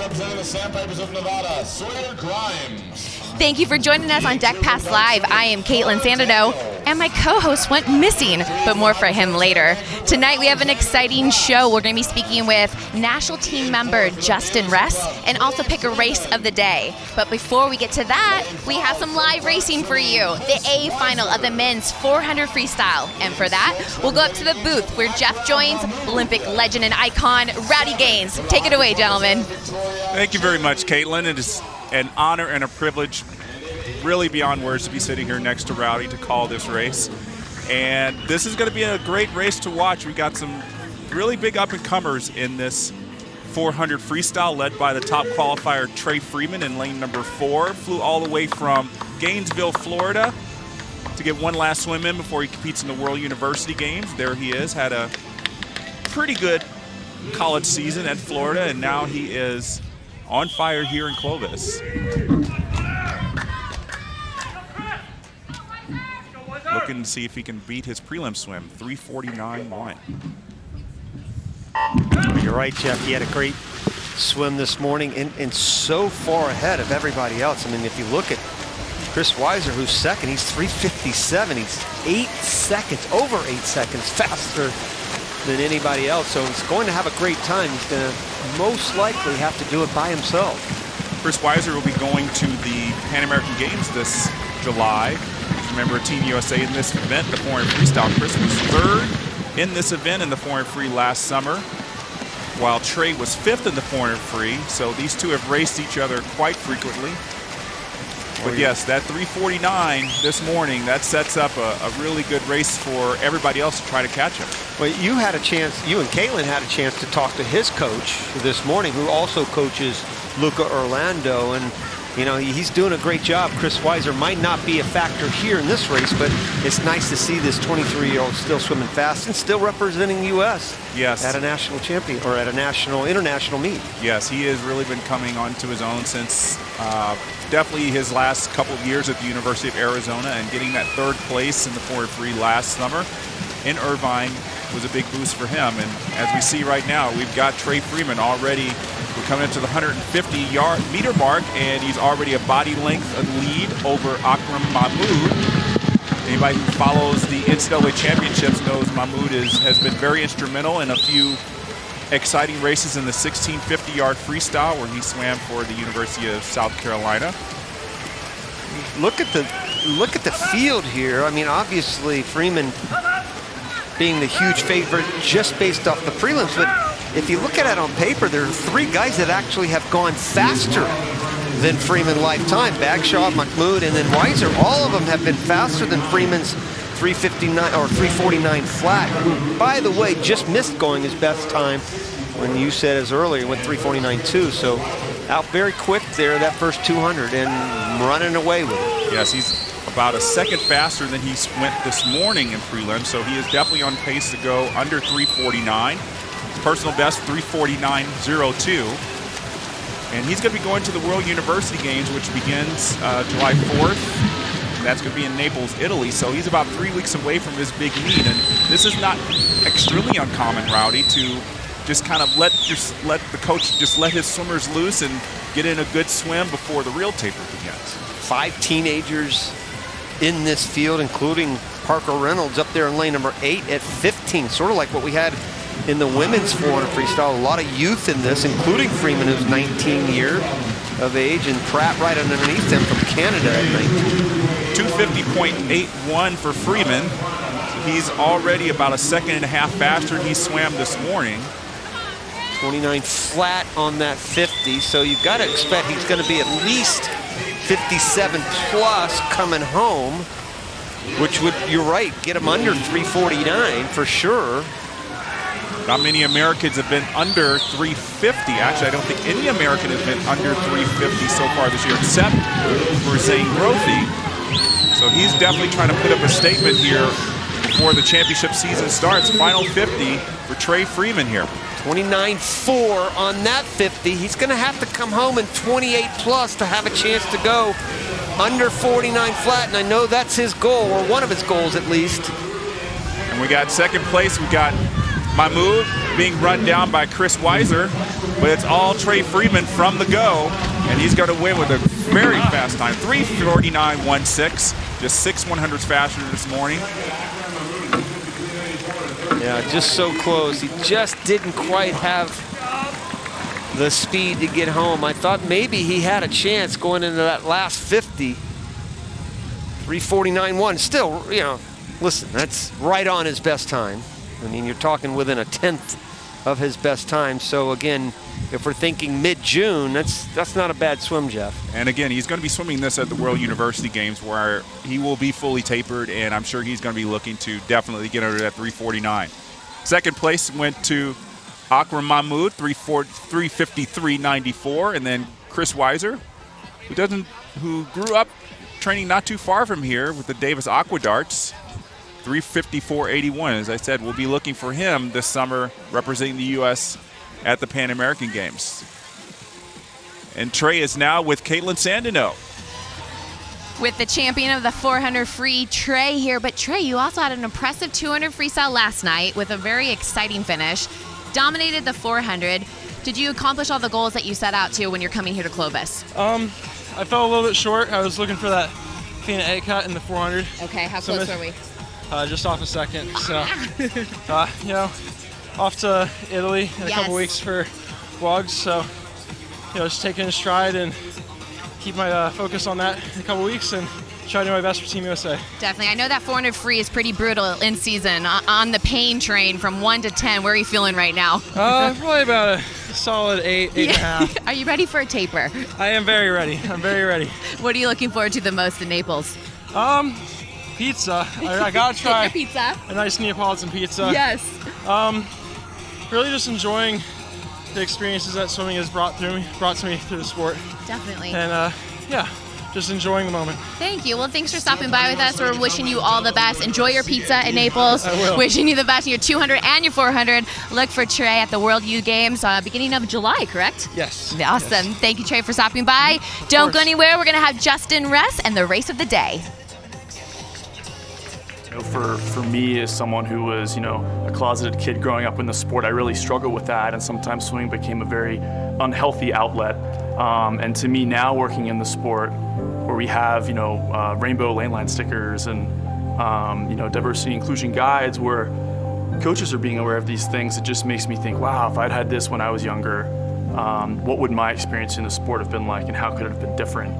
representing the Sandpipers of Nevada, Sawyer Grimes. Thank you for joining us on Deck Pass Live. I am Kaitlin Sandeno, and my co-host went missing, but more for him later. Tonight we have an exciting show. We're going to be speaking with national team member Justin Ress and also pick a race of the day. But before we get to that, we have some live racing for you. The A final of the men's 400 freestyle. And for that, we'll go up to the booth where Jeff joins Olympic legend and icon Rowdy Gaines. Take it away, gentlemen. Thank you very much, Kaitlin. It is an honor and a privilege, really beyond words, to be sitting here next to Rowdy to call this race. And this is going to be a great race to watch. We got some really big up-and-comers in this 400 freestyle, led by the top qualifier Trey Freeman in lane number 4. Flew all the way from Gainesville, Florida to get one last swim in before he competes in the World University Games. There he is, had a pretty good college season at Florida, and now he is on fire here in Clovis. Looking to see if he can beat his prelim swim, 3:49.1. You're right, Jeff. He had a great swim this morning and so far ahead of everybody else. I mean, if you look at Chris Weiser, who's second, he's 3:57. He's 8 seconds, over 8 seconds faster than anybody else. So he's going to have a great time. He's going to most likely have to do it by himself. Chris Weiser will be going to the Pan American Games this July. Remember, Team USA in this event, the 400 freestyle. Chris was 3rd in this event in the 400 free last summer, while Trey was 5th in the 400 free. So these two have raced each other quite frequently. But yes, that 3:49 this morning, that sets up a really good race for everybody else to try to catch him. Well, you and Kaitlin had a chance to talk to his coach this morning, who also coaches Luca Orlando, and you know, he's doing a great job. Chris Weiser might not be a factor here in this race, but it's nice to see this 23-year-old still swimming fast and still representing the U.S. Yes. At a national champion or at a international meet. Yes, he has really been coming onto his own since definitely his last couple of years at the University of Arizona, and getting that 3rd place in the 400 free last summer in Irvine was a big boost for him. And as we see right now, we've got Trey Freeman already. We're coming into the 150-meter mark, and he's already a body length lead over Akram Mahmoud. Anybody who follows the NCAA championships knows Mahmoud has been very instrumental in a few exciting races in the 1650-yard freestyle, where he swam for the University of South Carolina. Look at the field here. I mean, obviously Freeman being the huge favorite just based off the prelims, but if you look at it on paper, there are 3 guys that actually have gone faster than Freeman lifetime. Bagshaw, Mahmoud, and then Weiser. All of them have been faster than Freeman's 3:59 or 3:49 flat. Who, by the way, just missed going his best time when you said as earlier, went 3:49.2. So out very quick there, that first 200, and running away with it. Yes, he's about a second faster than he went this morning in prelim, so he is definitely on pace to go under 3:49. Personal best 3:49.02, and he's going to be going to the World University Games, which begins July 4th. That's going to be in Naples, Italy. So he's about 3 weeks away from his big meet, and this is not extremely uncommon, Rowdy, to just kind of let the coach just let his swimmers loose and get in a good swim before the real taper begins. 5 teenagers in this field, including Parker Reynolds up there in lane number 8 at 15, sort of like what we had in the women's 400 freestyle. A lot of youth in this, including Freeman, who's 19 years of age, and Pratt right underneath him from Canada at 19. 250.81 for Freeman. He's already about a second and a half faster than he swam this morning. 29 flat on that 50, so you've got to expect he's going to be at least 57 plus coming home, which would, you're right, get him under 3:49 for sure. Not many Americans have been under 350. Actually, I don't think any American has been under 350 so far this year, except for Zane Grothe. So he's definitely trying to put up a statement here before the championship season starts. Final 50 for Trey Freeman here. 29.4 on that 50. He's going to have to come home in 28 plus to have a chance to go under 49 flat, and I know that's his goal, or one of his goals at least. And we got second place. We got Mahmoud being run down by Chris Weiser, but it's all Trey Freeman from the go, and he's going to win with a very fast time, 3:49.16, just 6 100ths faster this morning. Yeah, just so close. He just didn't quite have the speed to get home. I thought maybe he had a chance going into that last 50. 3:49.1. Still, you know, listen, that's right on his best time. I mean, you're talking within a 1/10 of his best time. So again, if we're thinking mid-June, that's not a bad swim, Jeff. And again, he's going to be swimming this at the World University Games, where he will be fully tapered, and I'm sure he's going to be looking to definitely get under that 3:49. Second place went to Akram Mahmoud, 3:53.94, and then Chris Weiser, who grew up training not too far from here with the Davis Aqua Darts, 3:54.81. As I said, we'll be looking for him this summer representing the U.S. at the Pan American Games. And Trey is now with Kaitlin Sandeno. With the champion of the 400 free, Trey here. But Trey, you also had an impressive 200 freestyle last night with a very exciting finish. Dominated the 400. Did you accomplish all the goals that you set out to when you're coming here to Clovis? I fell a little bit short. I was looking for that Fina A cut in the 400. Okay, how close were we? Just off a second. So, you know, off to Italy in a couple weeks for WOGs. So, you know, just taking a stride and keep my focus on that in a couple weeks and try to do my best for Team USA. Definitely. I know that 400 free is pretty brutal in season. On the pain train from 1 to 10, where are you feeling right now? Probably about a solid 8, 8.5. Are you ready for a taper? I am very ready. I'm very ready. What are you looking forward to the most in Naples? Pizza. I gotta try pizza. a nice Neapolitan pizza. Yes. Really just enjoying the experiences that swimming has brought to me through the sport. Definitely. And yeah, just enjoying the moment. Thank you. Well, thanks for stopping by with us. We're wishing you all the best. Enjoy your pizza in Naples. I will. Wishing you the best in your 200 and your 400. Look for Trey at the World U Games beginning of July, correct? Yes. Awesome. Yes. Thank you, Trey, for stopping by. Don't go anywhere. We're going to have Justin Ress and the race of the day. For me, as someone who was, a closeted kid growing up in the sport, I really struggled with that, and sometimes swimming became a very unhealthy outlet. And to me now, working in the sport, where we have, rainbow lane line stickers and, diversity inclusion guides, where coaches are being aware of these things, it just makes me think, wow, if I'd had this when I was younger, what would my experience in the sport have been like, and how could it have been different?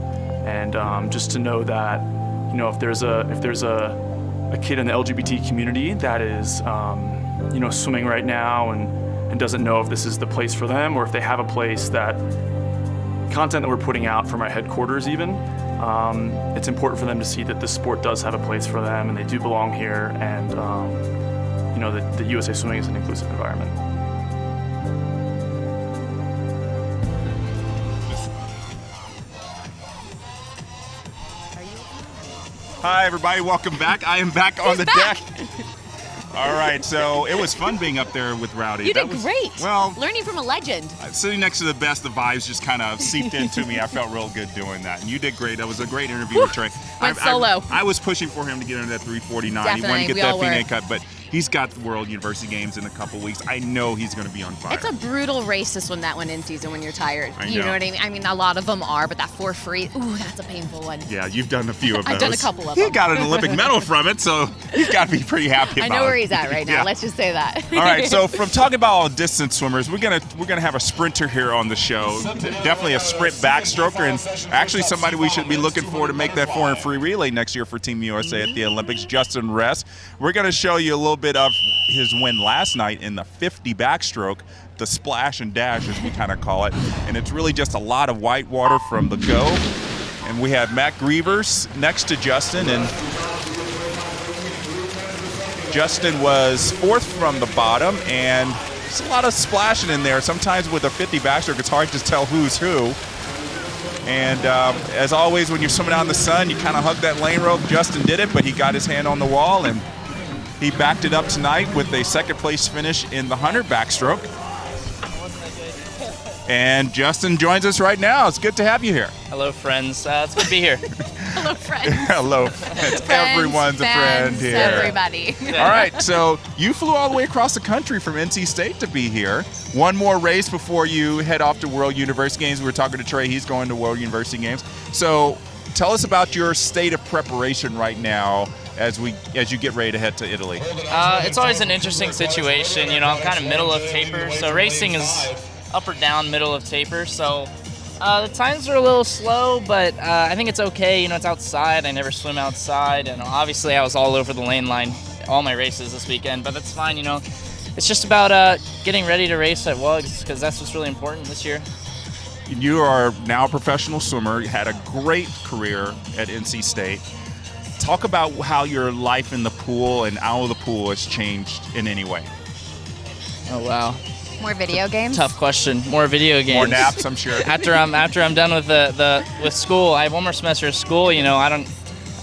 And just to know that, if there's a kid in the LGBT community that is, swimming right now and doesn't know if this is the place for them, or if they have a place, that content that we're putting out from our headquarters even, it's important for them to see that this sport does have a place for them and they do belong here, and that the USA Swimming is an inclusive environment. Hi, everybody. Welcome back. I am back on the deck. All right, so it was fun being up there with Rowdy. You did great. Well, learning from a legend. Sitting next to the best, the vibes just kind of seeped into me. I felt real good doing that. And you did great. That was a great interview with Trey. Went solo. I was pushing for him to get into that 3:49. Definitely, he wanted to get that Fina cut, but he's got the World University Games in a couple weeks. I know he's going to be on fire. It's a brutal race to swim that one in season when you're tired. You know what I mean? I mean, a lot of them are, but that 4 free, ooh, that's a painful one. Yeah, you've done a few of those. I've done a couple of them. He got an Olympic medal from it, so he's got to be pretty happy about it. I know where he's at right now. Yeah. Let's just say that. All right, so from talking about all distance swimmers, we're gonna have a sprinter here on the show. Definitely a sprint backstroker, and actually somebody we should be looking for to make that 400 free relay next year for Team USA at the Olympics, Justin Ress. We're gonna show you a little bit of his win last night in the 50 backstroke, the splash and dash as we kind of call it, and it's really just a lot of white water from the go. And we have Matt Grievers next to Justin, and Justin was 4th from the bottom, and there's a lot of splashing in there. Sometimes with a 50 backstroke, it's hard to tell who's who. And as always, when you're swimming out in the sun, you kind of hug that lane rope. Justin did it, but he got his hand on the wall, and he backed it up tonight with a 2nd place finish in the 100 backstroke. And Justin joins us right now. It's good to have you here. Hello, friends. It's good to be here. Hello, friends. Hello. Everyone's a friend fans, here. Everybody. All right, so you flew all the way across the country from NC State to be here. One more race before you head off to World University Games. We were talking to Trey. He's going to World University Games. So tell us about your state of preparation right now as you get ready to head to Italy. It's always an interesting situation. You know, I'm kind of middle of taper, so racing is up or down, middle of taper. So the times are a little slow, but I think it's okay. You know, it's outside. I never swim outside, and obviously I was all over the lane line all my races this weekend, but that's fine. You know, it's just about getting ready to race at WUGS because that's what's really important this year. You are now a professional swimmer. You had a great career at NC State. Talk about how your life in the pool and out of the pool has changed in any way. Oh wow. More video games? Tough question. More video games. More naps, I'm sure. After I'm done with with school, I have one more semester of school. You know, I don't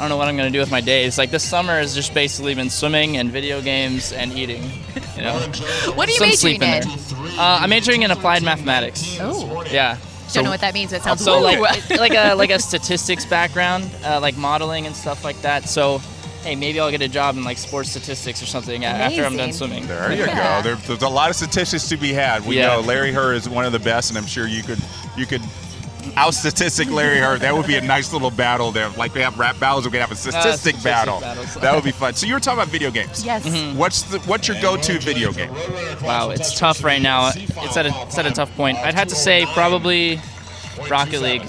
know what I'm gonna do with my days. Like this summer has just basically been swimming and video games and eating. You know. What are you Some majoring sleep in in? there. I'm majoring in applied mathematics. Oh. Yeah. Don't know what that means. It sounds So woo. like a statistics background, like modeling and stuff like that. So, hey, maybe I'll get a job in like sports statistics or something after I'm done Amazing. swimming. There you Yeah. go. There's a lot of statistics to be had. We know Larry Herr is one of the best, and I'm sure you could out-statistic Larry Herr. That would be a nice little battle there. Like we have rap battles, we could have a statistic battle. battles. That would be fun. So you were talking about video games. Yes. What's your go-to video game? Wow, it's tough right now. It's at a tough point. I'd have to say probably Rocket League.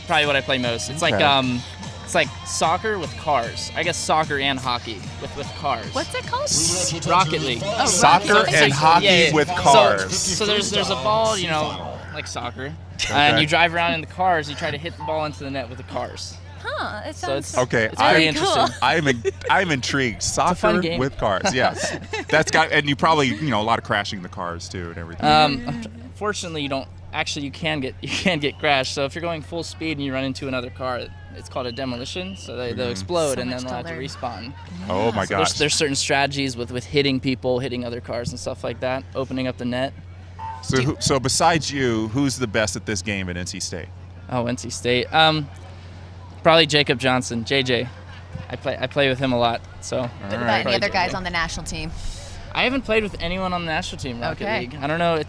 Probably what I play most. It's like Okay. it's like soccer with cars. I guess soccer and hockey with cars. What's it called? Rocket League? Oh, Soccer Rocket League. and hockey with cars. So there's a ball, you know, like soccer, and you drive around in the cars. You try to hit the ball into the net with the cars. Huh, it So sounds it's Okay, It's very very interesting. cool. I'm intrigued. Soccer fun game. with cars. Yes, that's got, and you probably a lot of crashing the cars too and everything. Fortunately, you don't. Actually, you can get crashed. So if you're going full speed and you run into another car, it's called a demolition. So they'll explode So and much then they'll have to to learn. respawn. Oh my gosh. There's certain strategies with hitting people, hitting other cars and stuff like that, opening up the net. So besides you, who's the best at this game at NC State? Oh, NC State. Probably Jacob Johnson, JJ. I play with him a lot. So What about any Probably other guys JJ. on the national team? I haven't played with anyone on the national team Rocket Okay. League. I don't know.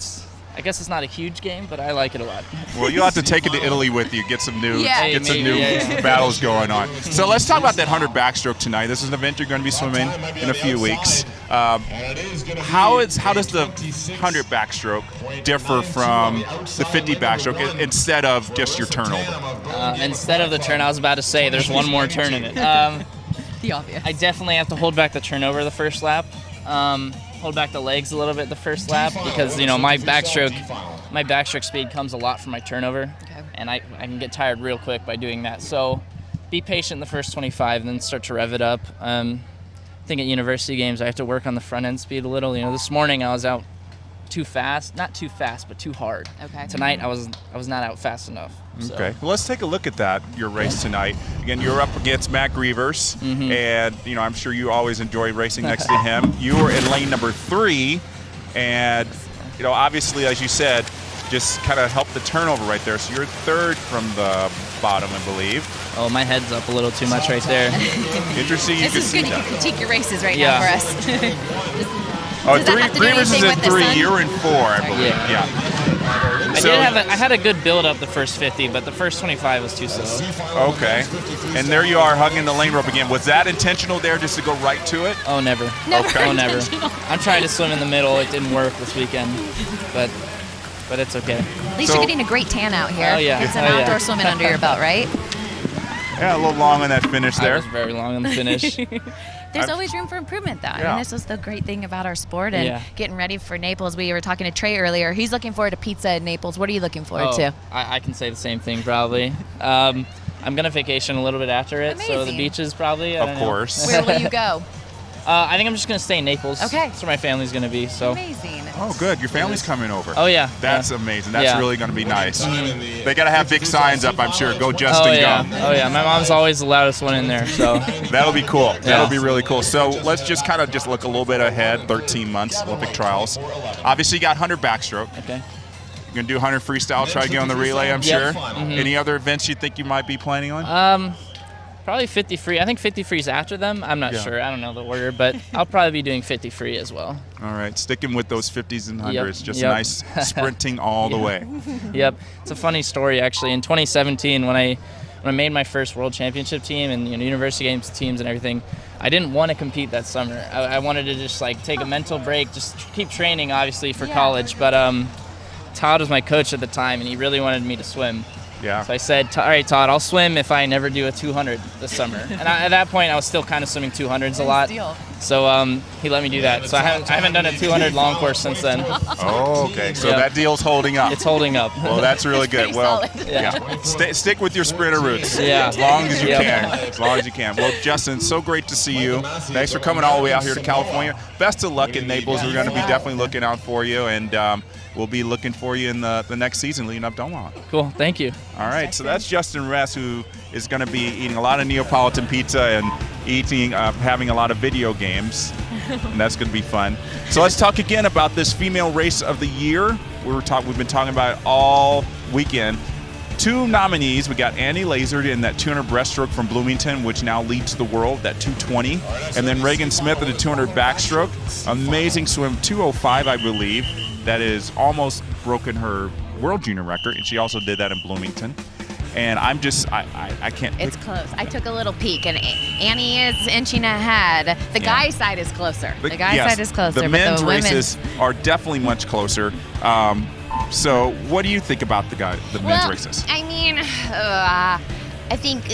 I guess it's not a huge game, but I like it a lot. Well, you'll have to take it to Italy with you, get some new, Yeah. get some Maybe, new yeah. battles going on. So let's talk about that 100 backstroke tonight. This is an event you're going to be swimming in a few weeks. How does the 100 backstroke differ from the 50 backstroke instead of just your turnover? Instead of the turn, I was about to say there's one more turn in it. The obvious. I definitely have to hold back the turnover the first lap. Hold back the legs a little bit the first lap because my backstroke speed comes a lot from my turnover, and I can get tired real quick by doing that. So be patient the first 25 and then start to rev it up. I think at university games I have to work on the front end speed a little. This morning I was out too fast, not too fast, but too hard. Okay. Tonight I was not out fast enough. So. Okay, well, let's take a look at that, your race tonight. Again, you're up against Matt Grievers, and I'm sure you always enjoy racing next to him. You were in lane number 3, and obviously, as you said, just kind of help the turnover right there. So you're third from the bottom, I believe. Oh, my head's up a little too much right there. Interesting, you This can is see good. You that. can critique your races right Yeah. now for us. Oh, Does that have to do Grievers is anything in with the 3, sun? you're in 4, I believe. Yeah. Yeah. I had a good build up the first 50, but the first 25 was too slow. Okay, and there you are hugging the lane rope again. Was that intentional there, just to go right to it? Oh, never. Never Oh, never. intentional. I'm trying to swim in the middle. It didn't work this weekend, but it's okay. At least So- you're getting a great tan out here. Oh, yeah. Get some Oh, yeah. outdoor swimming under your belt, right? Yeah, a little long on that finish I there. was very long on the finish. There's always room for improvement, though. I Yeah. mean, this was the great thing about our sport and Yeah. getting ready for Naples. We were talking to Trey earlier. He's looking forward to pizza in Naples. What are you looking forward to? I can say the same thing probably. I'm gonna vacation a little bit after it, so the Amazing. beaches probably. I don't Of know. course. Where will you go? I think I'm just gonna stay in Naples. Okay. That's where my family's gonna be. So. Amazing. Oh, good. Your family's coming over. Oh yeah. That's yeah. amazing. That's Yeah. really going to be nice. They got to have big signs up, I'm sure. Go Justin, Oh yeah. go. Oh yeah. My mom's always the loudest one in there. So. That'll be cool. That'll Yeah. be really cool. So let's just kind of look a little bit ahead. 13 months, Olympic trials. Obviously, you got 100 backstroke. Okay. You're going to do 100 freestyle, try to get on the relay, I'm Yep. sure. Any other events you think you might be planning on? Probably 50 free. I think 50 free is after them. I'm not sure. I don't know the order, but I'll probably be doing 50 free as well. All right, sticking with those 50s and 100s. Just Yep. nice sprinting all the way. Yep. It's a funny story, actually. In 2017, when I made my first world championship team and university games teams and everything, I didn't want to compete that summer. I wanted to just like take a mental break, just keep training, obviously, for college. But Todd was my coach at the time, and he really wanted me to swim. Yeah. So I said, all right, Todd, I'll swim if I never do a 200 this summer. And at that point, I was still kind of swimming 200s a lot. So he let me do that. So I haven't done a 200 long course since then. Oh, okay. So that deal's holding up. It's holding up. Well, that's really good. Well, solid. stick with your sprinter roots. Yeah. As long as you can. As long as you can. Well, Justin, so great to see you. Thanks for coming all the way out here to California. Best of luck in Naples. We're going to be definitely looking out for you, and we'll be looking for you in the next season leading up to Omaha. Cool. Thank you. All right. So that's Justin Ress, who is going to be eating a lot of Neapolitan pizza and having a lot of video games. And that's going to be fun. So let's talk again about this female race of the year. We've been talking about it all weekend. 2 nominees. We got Annie Lazard in that 200 breaststroke from Bloomington, which now leads the world, that 220. And then Reagan Smith at the 200 backstroke. Amazing swim, 205, I believe. That is almost broken her world junior record, and she also did that in Bloomington. And I can't. It's close. I took a little peek, and Annie is inching ahead. The guys' side is closer. The guys' side is closer. The but men's the women's races are definitely much closer. So what do you think about the men's races? I mean, I think,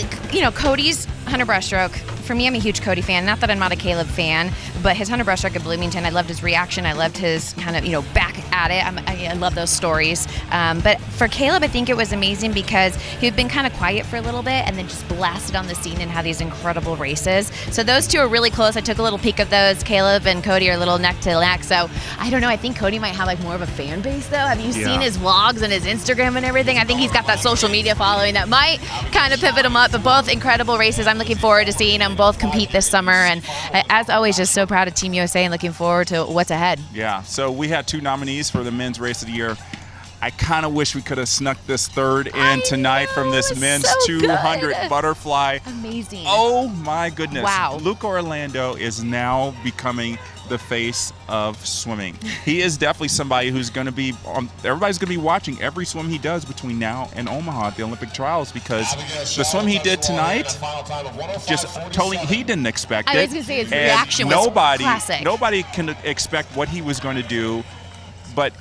Cody's 100 breaststroke. For me, I'm a huge Cody fan. Not that I'm not a Caleb fan, but his 100 breaststroke at Bloomington, I loved his reaction. I loved his kind of, back at it. I love those stories. But for Caleb, I think it was amazing because he had been kind of quiet for a little bit and then just blasted on the scene and had these incredible races. So those two are really close. I took a little peek of those. Caleb and Cody are a little neck to neck. So I don't know. I think Cody might have more of a fan base, though. Have you seen his vlogs and his Instagram and everything? I think he's got that social media following that might kind of pivot him up. But both incredible races. I'm looking forward to seeing them both compete this summer. And as always, just so proud of Team USA and looking forward to what's ahead. Yeah. So we had 2 nominees for the men's race of the year. I kind of wish we could have snuck this third in tonight from this men's 200 butterfly. Amazing. Oh my goodness. Wow. Luke Orlando is now becoming the face of swimming. He is definitely somebody who's going to be everybody's going to be watching every swim he does between now and Omaha at the Olympic trials, because the swim he did tonight, just totally, he didn't expect it. I was going to say his reaction was classic. Nobody can expect what he was going to do, but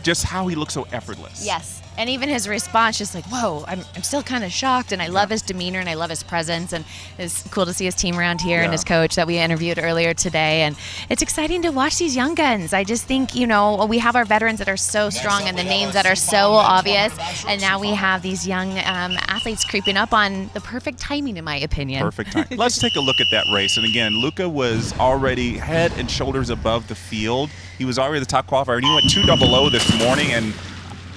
just how he looks so effortless. Yes. And even his response, just like, whoa, I'm still kind of shocked. And I love his demeanor and I love his presence. And it's cool to see his team around here and his coach that we interviewed earlier today. And it's exciting to watch these young guns. I just think, we have our veterans that are so strong and the names that are so obvious. And now we have these young athletes creeping up on the perfect timing, in my opinion. Perfect time. Let's take a look at that race. And again, Luca was already head and shoulders above the field. He was already the top qualifier. And he went 200 this morning, and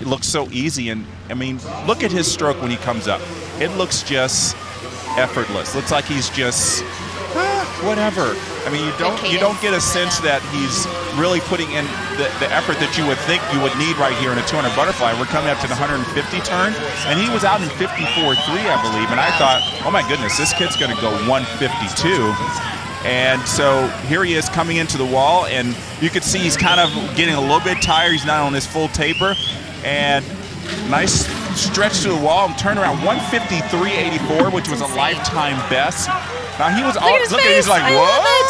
it looks so easy. And I mean, look at his stroke when he comes up. It looks just effortless. Looks like he's just whatever. I mean, you don't get a sense that he's really putting in the effort that you would think you would need right here in a 200 butterfly. We're coming up to the 150 turn, and he was out in 54.3, I believe. And I thought, oh my goodness, this kid's going to go 152. And so here he is coming into the wall, and you can see he's kind of getting a little bit tired. He's not on his full taper. And nice stretch to the wall and turn around 153.84, which was a lifetime best. Now he was he's like, what?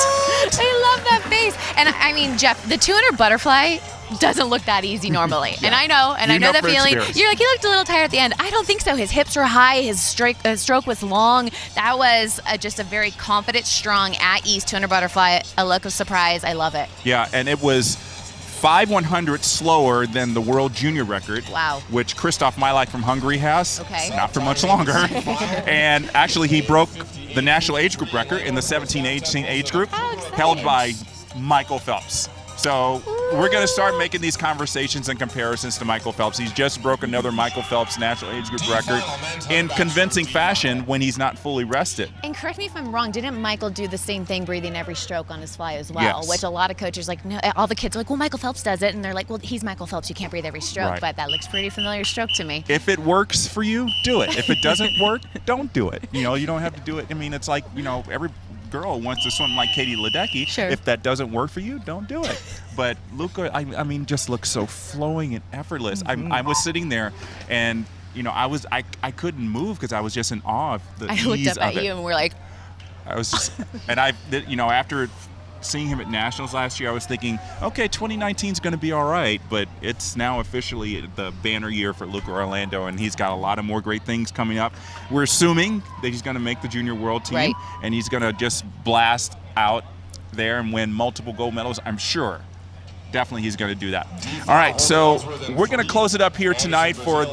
I love that face. And I mean, Jeff, the 200 butterfly doesn't look that easy normally. And I know the feeling. Experience. You're like, he looked a little tired at the end. I don't think so. His hips were high. His stroke was long. That was just a very confident, strong at ease 200 butterfly. A look of surprise. I love it. Yeah, and it was 5/100 slower than the world junior record. Wow. Which Christoph Milak from Hungary has. Okay. Not for much longer. And actually, he broke the national age group record in the 17-18 age group, held by Michael Phelps. So we're going to start making these conversations and comparisons to Michael Phelps. He's just broke another Michael Phelps national age group record in convincing fashion when he's not fully rested. And correct me if I'm wrong, didn't Michael do the same thing, breathing every stroke on his fly as well? Yes. Which a lot of coaches, like, no, all the kids are like, well, Michael Phelps does it. And they're like, well, he's Michael Phelps. You can't breathe every stroke. Right. But that looks pretty familiar stroke to me. If it works for you, do it. If it doesn't work, don't do it. You know, you don't have to do it. I mean, it's like, you know, every girl wants to swim like Katie Ledecky. Sure. If that doesn't work for you, don't do it. But Luca, I mean, just looks so flowing and effortless. I was sitting there, and you know, I couldn't move because I was just in awe of the ease I looked up of at it. you and we're like, I was just, and you know, after seeing him at Nationals last year, I was thinking, okay, 2019 is going to be all right, but it's now officially the banner year for Luca Orlando, and he's got a lot of more great things coming up. We're assuming that he's going to make the junior world team, right, and he's going to just blast out there and win multiple gold medals, I'm sure. Definitely he's going to do that. All right, so we're going to close it up here tonight for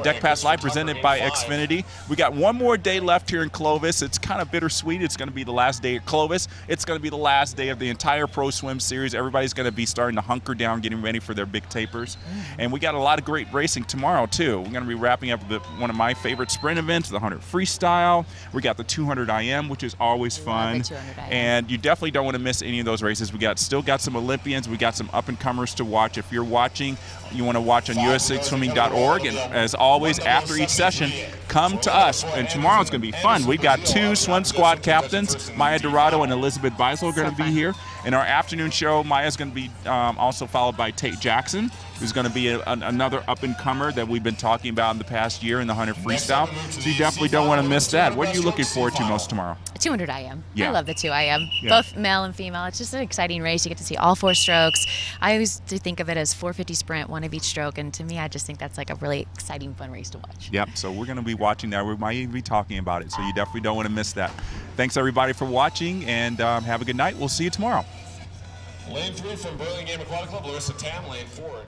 Deck Pass Live presented by Xfinity. We got one more day left here in Clovis. It's kind of bittersweet. It's going to be the last day at Clovis. It's going to be the last day of the entire Pro Swim Series. Everybody's going to be starting to hunker down, getting ready for their big tapers. And we got a lot of great racing tomorrow, too. We're going to be wrapping up one of my favorite sprint events, the 100 Freestyle. We got the 200 IM, which is always fun. And you definitely don't want to miss any of those races. We still got some Olympians. We got some up-and-comers to watch. If you're watching, you want to watch on usaswimming.org. And as always, after each session, come to us. And tomorrow's going to be fun. We've got two swim squad captains, Maya Dorado and Elizabeth Beisel, are going to be here. In our afternoon show, Maya's going to be also followed by Tate Jackson, who's going to be another up-and-comer that we've been talking about in the past year in the 100 Freestyle. So you definitely don't want to miss that. What are you looking forward to most tomorrow? 200 IM. Yeah. I love the 2 IM. Yeah. Both male and female. It's just an exciting race. You get to see all 4 strokes. I always do think of it as 450 sprint, one of each stroke. And to me, I just think that's like a really exciting, fun race to watch. Yep. So we're going to be watching that. We might even be talking about it. So you definitely don't want to miss that. Thanks, everybody, for watching. And have a good night. We'll see you tomorrow. Lane 3 from Burlingame Aquatic Club, Larissa Tam. Lane 4.